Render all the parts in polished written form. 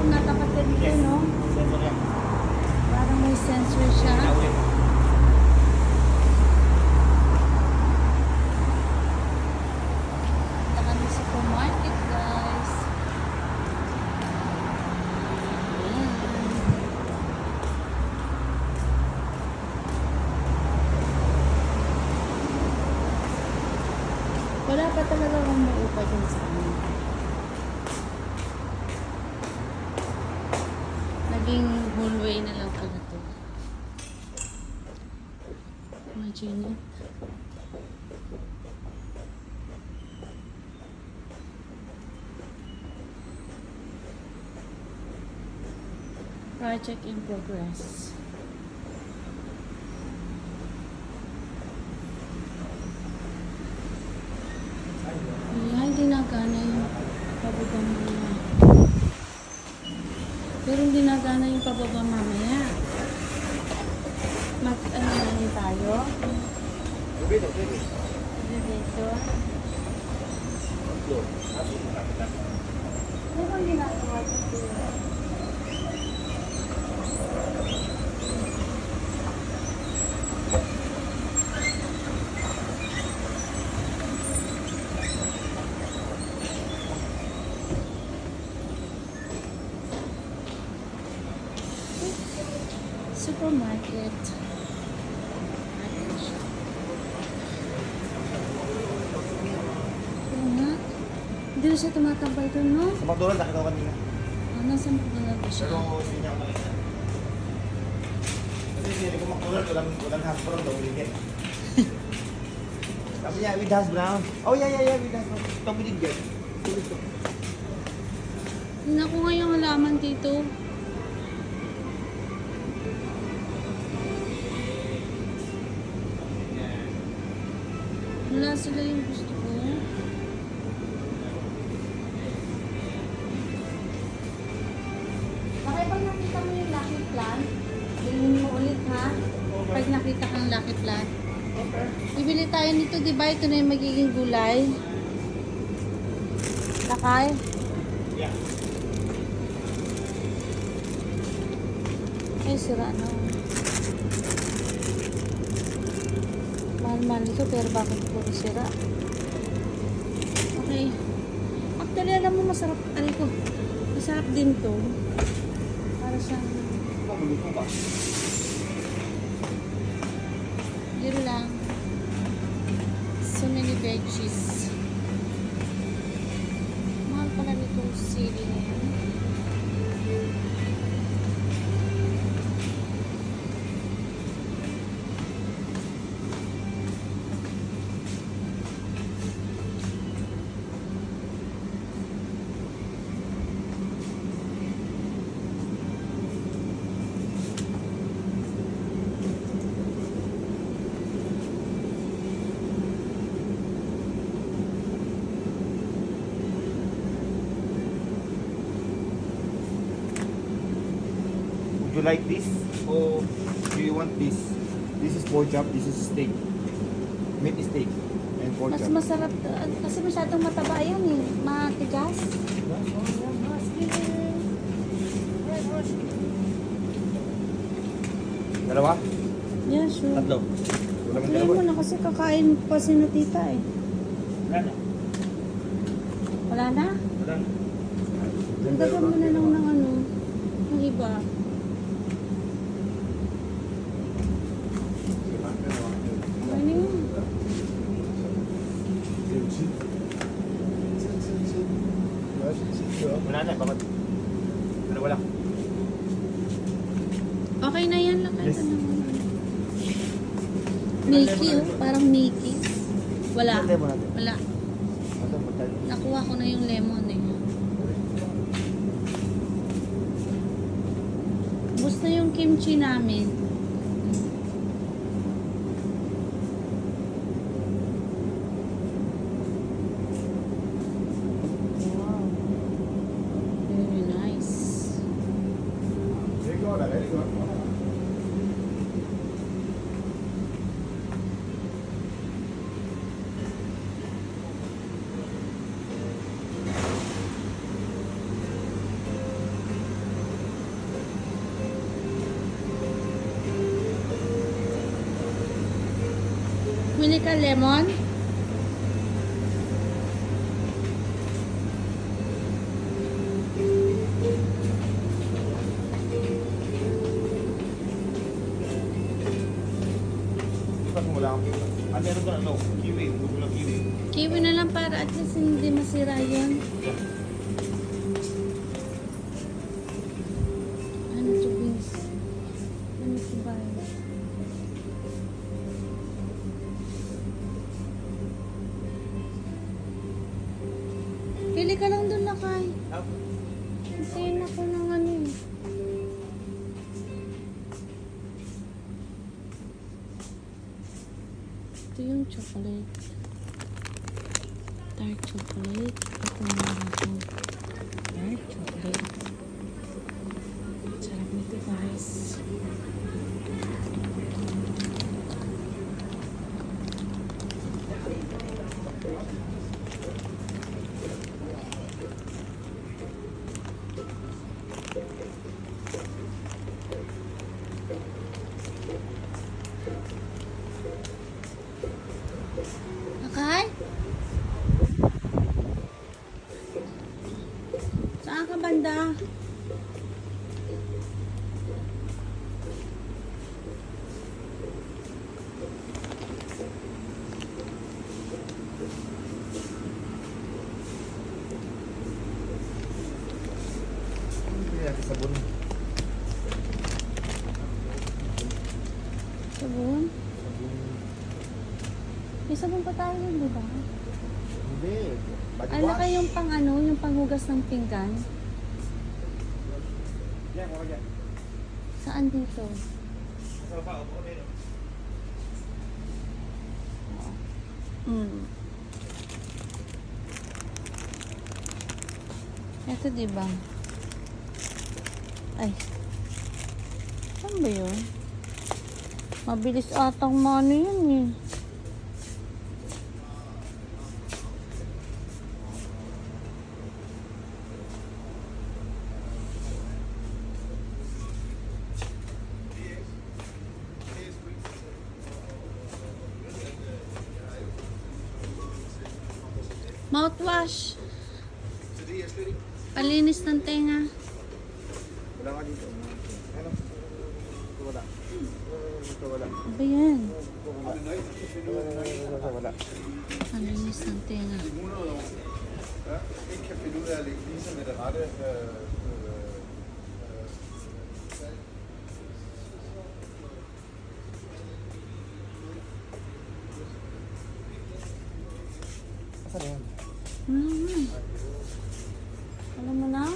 pag natapat ka dito, Yes. no? Sensor yan. Parang may sensor siya. Tawid. Punta kami sa supermarket, guys. Ayan. Wala pa talaga akong maupa dun sa amin. Naging hallway na lang pala to. Imagine it. Project in progress. Ayan, hindi nagana yung pababa mamaya. Pero hindi nagana yung pababa mamaya. Ano naman tayo? Elevator. Ano bang ginagawa dito? Supermarket. Ayan siya. Oo nga. Hindi na siya tumatambay doon, no? Sa McDonald's, nakita ko kanina. Ah, nasa McDonald's ba siya? Pero hindi niya ako nakita. Kasi sinili ko McDonald's, walang hash brown daw, ulit yan. Sabi niya, with hash brown. Oh, yeah, with hash brown. Ito, binigyan. Tulis ko. Tingnan ko nga yung halaman dito. Wala sila yung gusto ko. Bakit pag nakita mo yung Lucky Plant, bilhin mo ulit ha? Pag nakita kang Lucky Plant. Okay. Bibili tayo nito, di ba? Ito na yung magiging gulay. Lakay. Yeah. Ay, sira na. Mahal-mahal ito, pero bakit ito sira? Okay. Actually, alam mo, masarap. Aray ko. Masarap din to. Para siyang... Magulo ba? Yun lang. So many veggies. Mahal pala nitong sili na yan. Would you like this? Or do you want this? This is pork chop, this is steak. Meat steak and pork Mas chop. masarap to. Kasi masyadong mataba yan eh. Matigas. Dalawa? Yeah, sure. Tatlo. Wala kang Tuloy dalawa. mo na kasi kakain pa si na tita eh. Wala na. Wala na? Wala na. Dagdagan mo na lang ng ano. Ng iba. Ano yun? Wala na, bakit? Dalawa lang. Okay na yan lang. Kahit Yes. ano. Mickey oh. Parang Mickey. Wala. Ano lemon natin? Wala. Ano, magkano? Nakuha ko na yung lemon eh. Ubus na yung kimchi namin. Wow. Very nice. ka, lemon? Ipas mo lang. Ano meron doon? Ano? Kiwi. Gusto lang kiwi. Kiwi na lang para at least hindi masira yun. Ano to, Vince? Ano to ba? Pili ka lang dun, Lakay. Hintayin ako ng ano eh. Ito yung chocolate. Dark chocolate. Ito meron itong dark chocolate. Sarap nito, guys. Okay? Saan ka banda? Hindi natin sabon. Sabon? May sabon pa tayo yun, di ba? Hindi. Body Ala wash. kayo yung pang ano, yung panghugas ng pinggan? Yan, wala yan. Saan dito? Sa baba, upo rin. Ito, di ba? Ay. Saan ba yun? Mabilis atang mano yun eh. Mouthwash. Palinis ng tenga. Wala ka dito. Ano? Ito wala. Ito wala. Ano ba yan? Ito wala. Palinis ng tenga. Ikke kan finde ud af at lægge fliser med det rette. Asan yan? Alam mo na?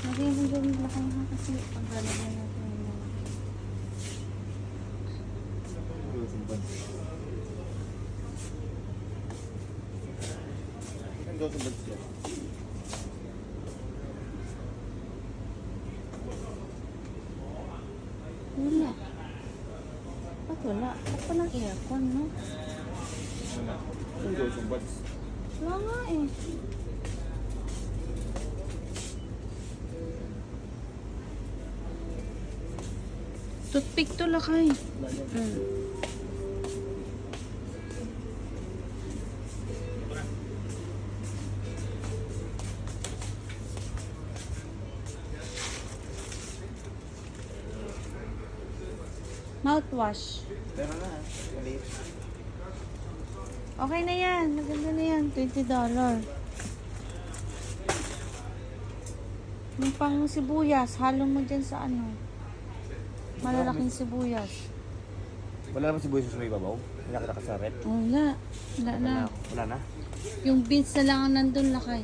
Lagay mo dyan yung lakay ha kasi paglalagyan natin yung mga. Ang doon sa bags yan. Wala. Ba't wala? Ba't palang aircon, no? Wala. Ang doon sa bags. Wala nga eh. Toothpick to lakay. Mouthwash. Pero na ha. Maliit. Okay na yan. Maganda na yan. $20. Yung pang sibuyas, halo mo dyan sa ano. Malalaking sibuyas. Wala naman si Boy sa may babaw. Hindi nakita ka sa red. Wala. Wala na. Wala na. Yung beans na lang ang nandun lakay.